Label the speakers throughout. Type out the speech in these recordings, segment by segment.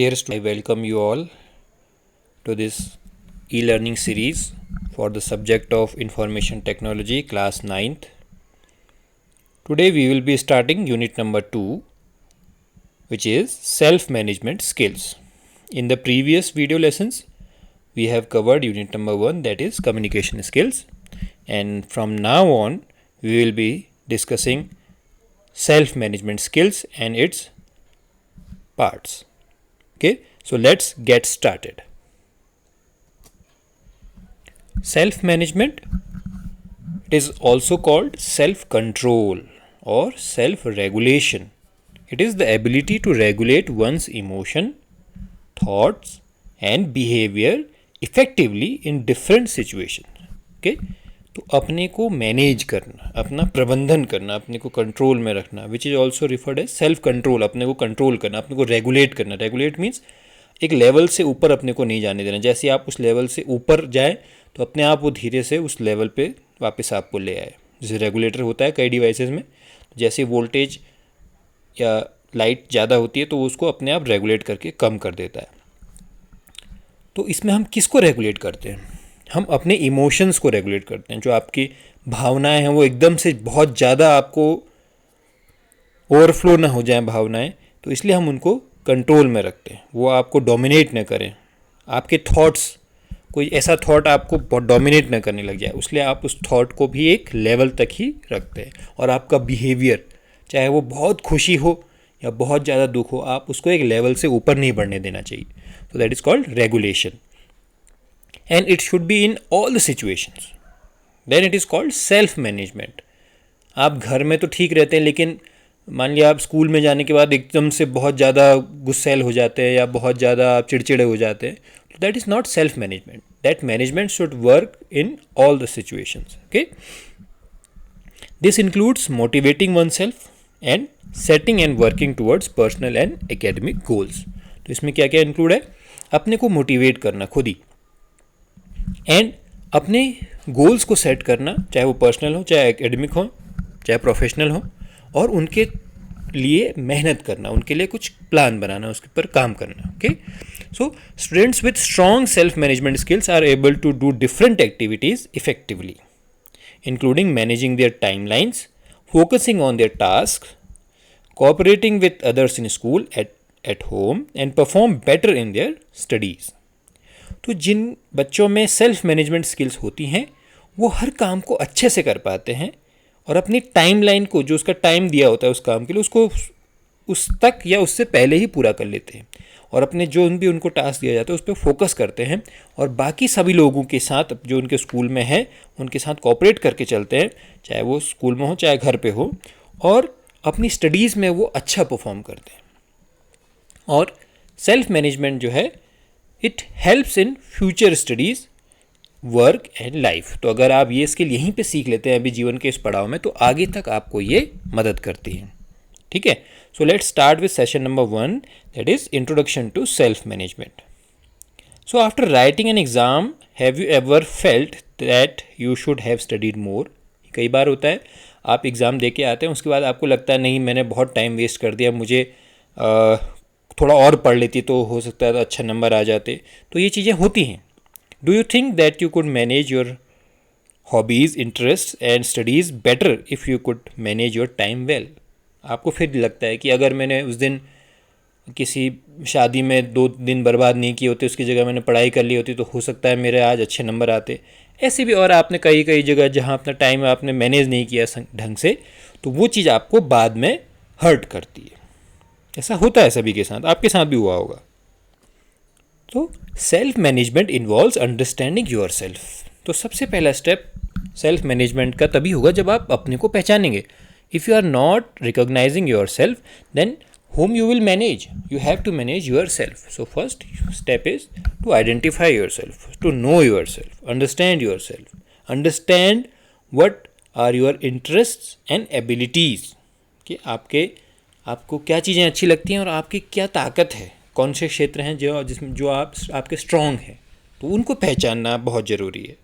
Speaker 1: I welcome you all to this e-learning series for the subject of Information Technology, class 9th. Today we will be starting unit number 2, which is self-management skills. In the previous video lessons, we have covered unit number 1, that is communication skills, and from now on we will be discussing self-management skills and its parts. Okay, so let's get started. Self-management, it is also called self-control or self-regulation. It is the ability to regulate one's emotion, thoughts and behavior effectively in different situations. Okay, तो अपने को manage करना, अपना प्रबंधन करना, अपने को control में रखना, which is also referred as self control. अपने को कंट्रोल करना, अपने को रेगुलेट करना. रेगुलेट मीन्स एक लेवल से ऊपर अपने को नहीं जाने देना. जैसे आप उस लेवल से ऊपर जाए तो अपने आप वो धीरे से उस लेवल पे वापस आपको ले आए. जैसे रेगुलेटर होता है कई डिवाइसेस में, जैसे वोल्टेज या लाइट ज़्यादा होती है तो उसको अपने आप रेगुलेट करके कम कर देता है. तो इसमें हम किसको रेगुलेट करते हैं? हम अपने इमोशंस को रेगुलेट करते हैं. जो आपकी भावनाएं हैं वो एकदम से बहुत ज़्यादा आपको ओवरफ्लो ना हो जाए भावनाएं, तो इसलिए हम उनको कंट्रोल में रखते हैं. वो आपको डोमिनेट न करें. आपके थॉट्स, कोई ऐसा थॉट आपको बहुत डोमिनेट न करने लग जाए, इसलिए आप उस थॉट को भी एक लेवल तक ही रखते हैं. और आपका बिहेवियर, चाहे वो बहुत खुशी हो या बहुत ज़्यादा दुख हो, आप उसको एक लेवल से ऊपर नहीं बढ़ने देना चाहिए. तो that is called regulation. And it should be in all the situations. Then it is called self-management. आप घर में तो ठीक रहते हैं, लेकिन मान लिया आप स्कूल में जाने के बाद एकदम से बहुत ज़्यादा गुस्सैल हो जाते हैं या बहुत ज़्यादा आप चिड़चिड़े हो जाते हैं, तो that is not self management. That management should work in all the situations. Okay, this includes motivating one self and setting and working towards personal and academic goals. तो इसमें क्या क्या इंक्लूड है? अपने को मोटिवेट करना खुद ही, एंड अपने गोल्स को सेट करना, चाहे वो पर्सनल हो, चाहे एकेडमिक हो, चाहे प्रोफेशनल हो, और उनके लिए मेहनत करना, उनके लिए कुछ प्लान बनाना, उसके ऊपर काम करना. Okay, so students with strong self management skills are able to do different activities effectively, including managing their timelines, focusing on their task, cooperating with others in school, at home, and perform better in their studies. तो जिन बच्चों में self management skills होती हैं वो हर काम को अच्छे से कर पाते हैं और अपनी टाइमलाइन को, जो उसका टाइम दिया होता है उस काम के लिए, उसको उस तक या उससे पहले ही पूरा कर लेते हैं. और अपने जो भी उनको टास्क दिया जाता है उस पर फोकस करते हैं और बाकी सभी लोगों के साथ जो उनके स्कूल में है उनके साथ कोऑपरेट करके चलते हैं, चाहे वो स्कूल में हो चाहे घर पे हो, और अपनी स्टडीज़ में वो अच्छा परफॉर्म करते हैं. और सेल्फ मैनेजमेंट जो है, it helps in future studies, work and life. तो अगर आप ये स्किल यहीं पे सीख लेते हैं अभी जीवन के इस पड़ाव में, तो आगे तक आपको ये मदद करती है. ठीक है, so let's start with session number 1, that is introduction to self management. So after writing an exam, have you ever felt that you should have studied more? कई बार होता है आप एग्ज़ाम दे के आते हैं, उसके बाद आपको लगता है नहीं मैंने बहुत टाइम वेस्ट कर दिया, मुझे थोड़ा और पढ़ लेती तो हो सकता है तो अच्छा नंबर आ जाते. तो ये चीज़ें होती हैं. Do you think that you could manage your hobbies, interest and studies better if you could manage your time well? आपको फिर लगता है कि अगर मैंने उस दिन किसी शादी में 2 दिन बर्बाद नहीं किए होते, उसकी जगह मैंने पढ़ाई कर ली होती, तो हो सकता है मेरे आज अच्छे नंबर आते. ऐसे भी, और आपने कई कई जगह जहाँ अपना टाइम आपने मैनेज नहीं किया ढंग से, तो वो चीज़ आपको बाद में हर्ट करती है. ऐसा होता है सभी के साथ, आपके साथ भी हुआ होगा. तो self management involves understanding your self. तो सबसे पहला स्टेप सेल्फ मैनेजमेंट का तभी होगा जब आप अपने को पहचानेंगे. If you are not recognising your self, then whom you will manage? You have to manage yourself. So first step is to identify yourself, to know yourself, understand yourself, understand what are your interests and abilities. कि आपको क्या चीज़ें अच्छी लगती हैं और आपकी क्या ताकत है, कौन से क्षेत्र हैं जिसमें जो आपके स्ट्रॉन्ग हैं, तो उनको पहचानना बहुत ज़रूरी है.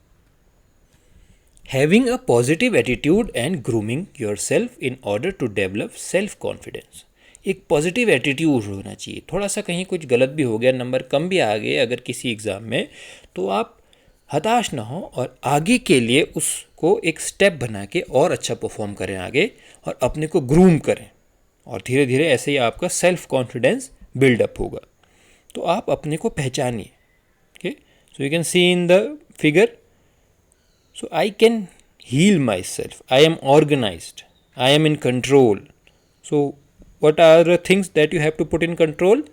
Speaker 1: Having a positive attitude and grooming your self in order to develop self confidence. एक पॉजिटिव एटीट्यूड होना चाहिए। थोड़ा सा कहीं कुछ गलत भी हो गया, नंबर कम भी आ गए अगर किसी एग्ज़ाम में, तो आप हताश ना हो और आगे के लिए उसको एक स्टेप बना के और अच्छा परफॉर्म करें आगे, और अपने को ग्रूम करें, और धीरे धीरे ऐसे ही आपका सेल्फ कॉन्फिडेंस बिल्डअप होगा। तो आप अपने को पहचानिए। Okay, so you can see in the figure, so I can heal myself, I am organized, I am in control. So what are the things that you have to put in control?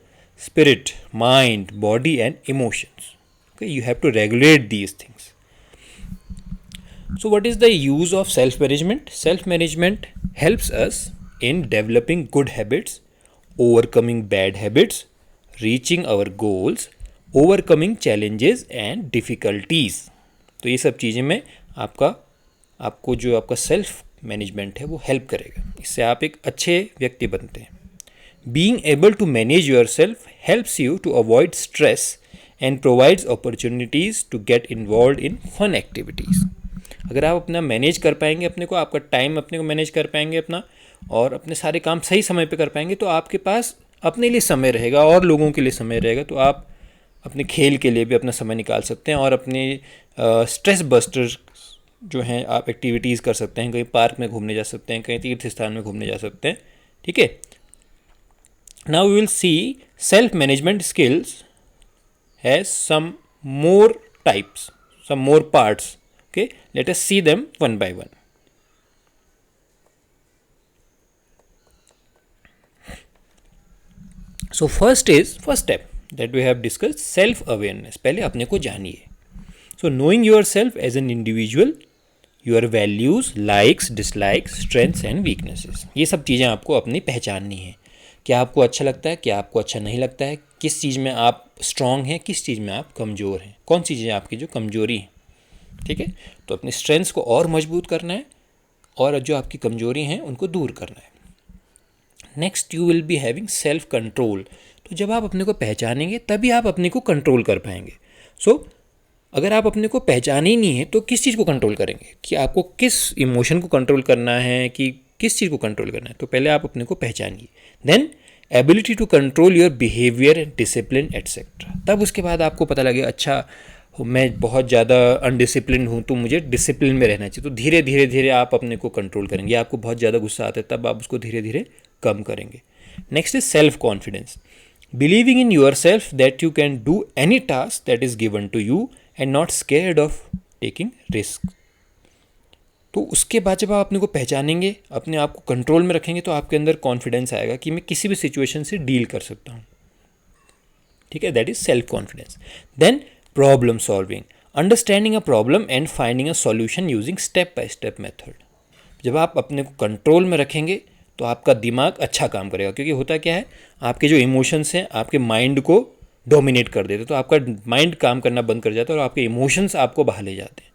Speaker 1: Spirit, mind, body and emotions. Okay, you have to regulate these things. So what is the use of self management? Self management helps us in developing good habits, overcoming bad habits, reaching our goals, overcoming challenges and difficulties. तो ये सब चीज़ें में आपको जो आपका self management है वो हेल्प करेगा। इससे आप एक अच्छे व्यक्ति बनते हैं। Being able to manage your self helps you to avoid stress and provides opportunities to get involve in fun activities. अगर आप अपना मैनेज कर पाएंगे अपने को, आपका टाइम अपने को मैनेज कर पाएंगे अपना, और अपने सारे काम सही समय पे कर पाएंगे, तो आपके पास अपने लिए समय रहेगा और लोगों के लिए समय रहेगा। तो आप अपने खेल के लिए भी अपना समय निकाल सकते हैं और अपने स्ट्रेस बस्टर जो हैं आप एक्टिविटीज़ कर सकते हैं। कहीं पार्क में घूमने जा सकते हैं, कहीं तीर्थ स्थान में घूमने जा सकते हैं। ठीक है, now we will see self management skills has some more types, some more parts. Okay, let us see them one by one. So first step that we have discussed, self awareness. पहले अपने को जानिए। So knowing your self as an individual, your values, likes, dislikes, strengths and weaknesses, ये सब चीज़ें आपको अपनी पहचाननी है। क्या आपको अच्छा लगता है, क्या आपको अच्छा नहीं लगता है, किस चीज़ में आप स्ट्रांग हैं, किस चीज़ में आप कमज़ोर हैं, कौन सी चीज़ें आपकी जो कमज़ोरी हैं। ठीक है, तो अपनी स्ट्रेंथ्स को और मजबूत करना है और जो आपकी कमज़ोरी हैं उनको दूर करना है। Next, you will be having self control. तो जब आप अपने को पहचानेंगे तभी आप अपने को कंट्रोल कर पाएंगे। सो अगर आप अपने को पहचाने ही नहीं है तो किस चीज़ को कंट्रोल करेंगे, कि आपको किस इमोशन को कंट्रोल करना है, कि किस चीज़ को कंट्रोल करना है। तो पहले आप अपने को पहचानिए। Then ability to control your behaviour and discipline etcetera. तब उसके बाद आपको पता लगे, अच्छा मैं बहुत ज़्यादा अनडिसिप्लिन हूँ तो मुझे डिसिप्लिन में रहना चाहिए। तो धीरे धीरे धीरे आप अपने को कंट्रोल करेंगे। आपको बहुत ज़्यादा गुस्सा आता है तब आप उसको धीरे धीरे कम करेंगे। Next is self confidence, believing in your self that you can do any task that is given to you and not scared of taking risk. तो उसके बाद जब आप अपने को पहचानेंगे, अपने आप को कंट्रोल में रखेंगे, तो आपके अंदर कॉन्फिडेंस आएगा कि मैं किसी भी सिचुएशन से डील कर सकता हूँ। ठीक है, that is self confidence. Then problem solving, understanding a problem and finding a solution using step by step method. जब आप अपने को कंट्रोल में रखेंगे तो आपका दिमाग अच्छा काम करेगा, क्योंकि होता क्या है, आपके जो इमोशंस हैं आपके माइंड को डोमिनेट कर देते, तो आपका माइंड काम करना बंद कर जाता है और आपके इमोशंस आपको बहा ले जाते हैं।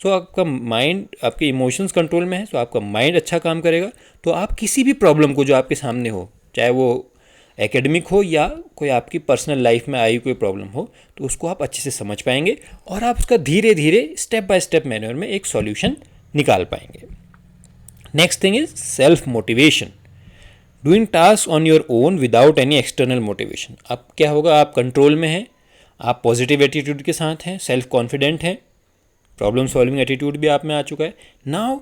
Speaker 1: सो आपका माइंड, आपके इमोशंस कंट्रोल में है, तो आपका माइंड अच्छा काम करेगा। तो आप किसी भी प्रॉब्लम को जो आपके सामने हो, चाहे वो एकेडमिक हो या कोई आपकी पर्सनल लाइफ में आई कोई प्रॉब्लम हो, तो उसको आप अच्छे से समझ पाएंगे और आप उसका धीरे धीरे स्टेप बाय स्टेप मैनर में एक सॉल्यूशन निकाल पाएंगे। Next thing is self motivation, doing task on your own without any external motivation. अब क्या होगा, आप कंट्रोल में हैं, आप पॉजिटिव एटीट्यूड के साथ हैं, सेल्फ कॉन्फिडेंट हैं, प्रॉब्लम सॉल्विंग एटीट्यूड भी आप में आ चुका है। Now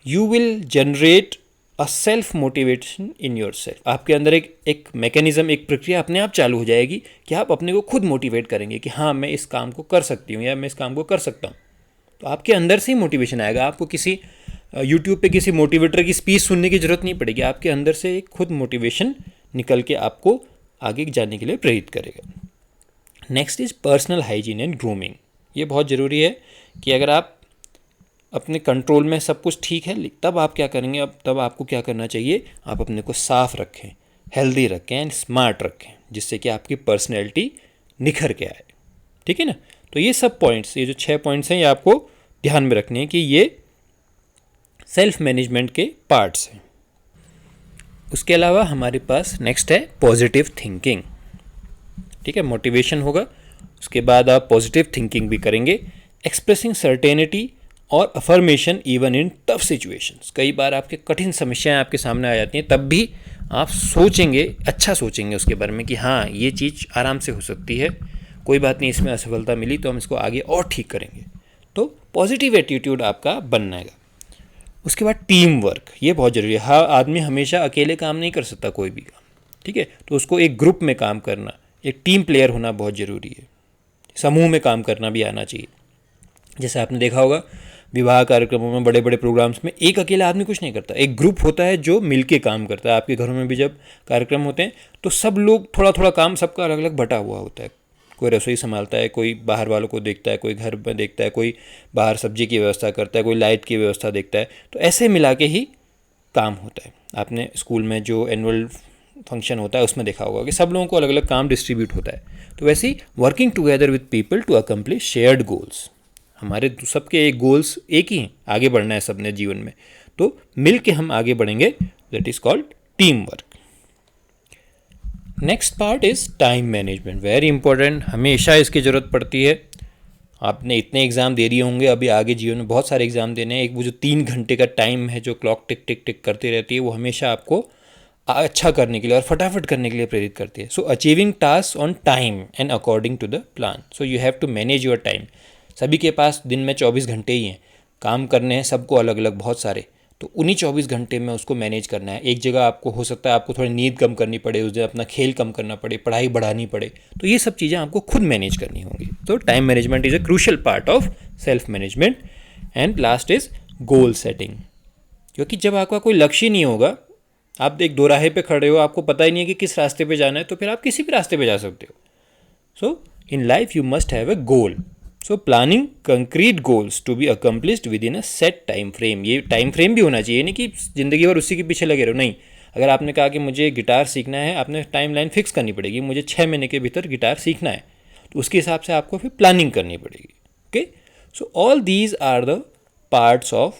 Speaker 1: you will generate a self motivation in your self. आपके अंदर एक मैकेनिज्म, एक प्रक्रिया अपने आप चालू हो जाएगी कि आप अपने को खुद मोटिवेट करेंगे कि हाँ मैं इस काम को कर सकती हूँ या मैं इस काम को कर सकता हूँ। तो आपके अंदर से ही मोटिवेशन आएगा। आपको किसी यूट्यूब पे किसी मोटिवेटर की स्पीच सुनने की ज़रूरत नहीं पड़ेगी, आपके अंदर से एक खुद मोटिवेशन निकल के आपको आगे जाने के लिए प्रेरित करेगा। Next is personal hygiene and grooming. ये बहुत ज़रूरी है कि अगर आप अपने कंट्रोल में सब कुछ ठीक है, तब आप क्या करेंगे, अब तब आपको क्या करना चाहिए, आप अपने को साफ़ रखें, हेल्दी रखें एंड स्मार्ट रखें, जिससे कि आपकी पर्सनैलिटी निखर के आए। ठीक है ना। तो ये सब पॉइंट्स, ये जो 6 पॉइंट्स हैं, ये आपको ध्यान में रखने हैं कि ये सेल्फ मैनेजमेंट के पार्ट्स हैं। उसके अलावा हमारे पास नेक्स्ट है पॉजिटिव थिंकिंग। ठीक है, मोटिवेशन होगा, उसके बाद आप पॉजिटिव थिंकिंग भी करेंगे। एक्सप्रेसिंग सर्टेनिटी और affirmation even in tough situations. कई बार आपके कठिन समस्याएं आपके सामने आ जाती हैं, तब भी आप सोचेंगे, अच्छा सोचेंगे उसके बारे में कि हाँ ये चीज़ आराम से हो सकती है, कोई बात नहीं, इसमें असफलता मिली तो हम इसको आगे और ठीक करेंगे। तो पॉजिटिव एटीट्यूड आपका बनना है। उसके बाद टीम वर्क, ये बहुत ज़रूरी है। हाँ, आदमी हमेशा अकेले काम नहीं कर सकता कोई भी काम, ठीक है, तो उसको एक ग्रुप में काम करना, एक टीम प्लेयर होना बहुत ज़रूरी है। समूह में काम करना भी आना चाहिए। जैसे आपने देखा होगा विवाह कार्यक्रमों में, बड़े बड़े प्रोग्राम्स में एक अकेला आदमी कुछ नहीं करता, एक ग्रुप होता है जो मिलके काम करता है। आपके घरों में भी जब कार्यक्रम होते हैं तो सब लोग थोड़ा थोड़ा काम, सबका अलग अलग बटा हुआ होता है। कोई रसोई संभालता है, कोई बाहर वालों को देखता है, कोई घर में देखता है, कोई बाहर सब्जी की व्यवस्था करता है, कोई लाइट की व्यवस्था देखता है। तो ऐसे मिला के ही काम होता है। आपने स्कूल में जो एनुअल फंक्शन होता है उसमें देखा होगा कि सब लोगों को अलग अलग काम डिस्ट्रीब्यूट होता है। तो वैसे ही working together with people to accomplish shared goals, हमारे सबके एक गोल्स एक ही हैं, आगे बढ़ना है सबने जीवन में, तो मिल के हम आगे बढ़ेंगे, that is called team work. Next part is time management, very important, हमेशा इसकी ज़रूरत पड़ती है। आपने इतने एग्ज़ाम दे दिए होंगे, अभी आगे जीवन में बहुत सारे एग्ज़ाम देने हैं। एक वो जो 3 घंटे का टाइम है जो क्लॉक टिक टिक टिक करती रहती है, वो हमेशा आपको अच्छा करने के लिए और फटाफट करने के लिए प्रेरित करती है। So achieving task on time and according to the plan, so you have to manage your time. सभी के पास दिन में 24 घंटे ही हैं, काम करने हैं सबको अलग अलग बहुत सारे, तो उन्हीं 24 घंटे में उसको मैनेज करना है। एक जगह आपको हो सकता है आपको थोड़ी नींद कम करनी पड़े, उस दिन अपना खेल कम करना पड़े, पढ़ाई बढ़ानी पड़े, तो ये सब चीज़ें आपको खुद मैनेज करनी होंगी। तो time management is a crucial part of self management. And last is goal setting, क्योंकि जब आपका कोई लक्ष्य नहीं होगा, आप एक दोराहे पे खड़े हो, आपको पता ही नहीं है कि किस रास्ते पे जाना है, तो फिर आप किसी भी रास्ते पे जा सकते हो। So in life you must have a goal. So planning concrete goals to be accomplished within a set time frame, ये टाइम फ्रेम भी होना चाहिए, नहीं कि ज़िंदगी भर उसी के पीछे लगे रहो। नहीं, अगर आपने कहा कि मुझे गिटार सीखना है, आपने टाइम लाइन फिक्स करनी पड़ेगी, मुझे 6 महीने के भीतर गिटार सीखना है, तो उसके हिसाब से आपको फिर प्लानिंग करनी पड़ेगी। Okay, so all these are the parts of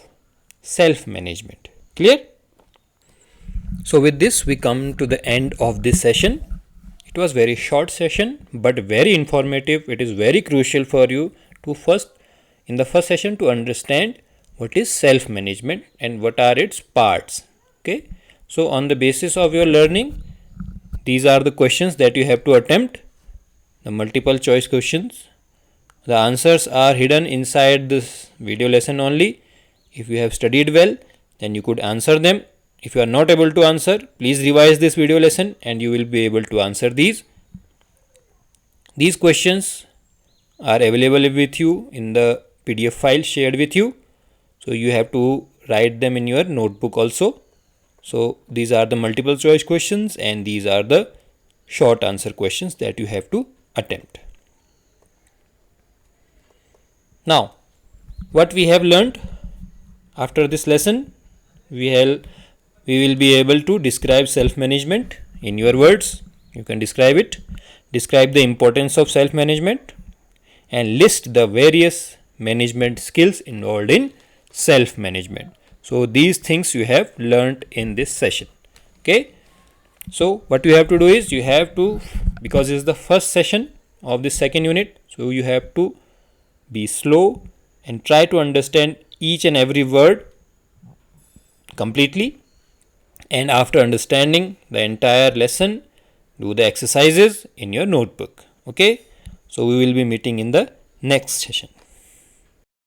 Speaker 1: self management. Clear? So with this we come to the end of this session. It was very short session but very informative. It is very crucial for you to in the first session to understand what is self management and what are its parts. Okay, so on the basis of your learning, these are the questions that you have to attempt, the multiple choice questions. The answers are hidden inside this video lesson only. If you have studied well, then you could answer them. If you are not able to answer, please revise this video lesson and you will be able to answer these. These questions are available with you in the PDF file shared with you. So you have to write them in your notebook also. So these are the multiple choice questions and these are the short answer questions that you have to attempt. Now, what we have learned after this lesson, we will be able to describe self-management in your words. You can describe it, describe the importance of self-management, and list the various management skills involved in self-management. So these things you have learned in this session. Okay, so what you have to do is, you have to, because this is the first session of this second unit, so you have to be slow and try to understand each and every word completely. And after understanding the entire lesson, do the exercises in your notebook. Okay, so we will be meeting in the next session.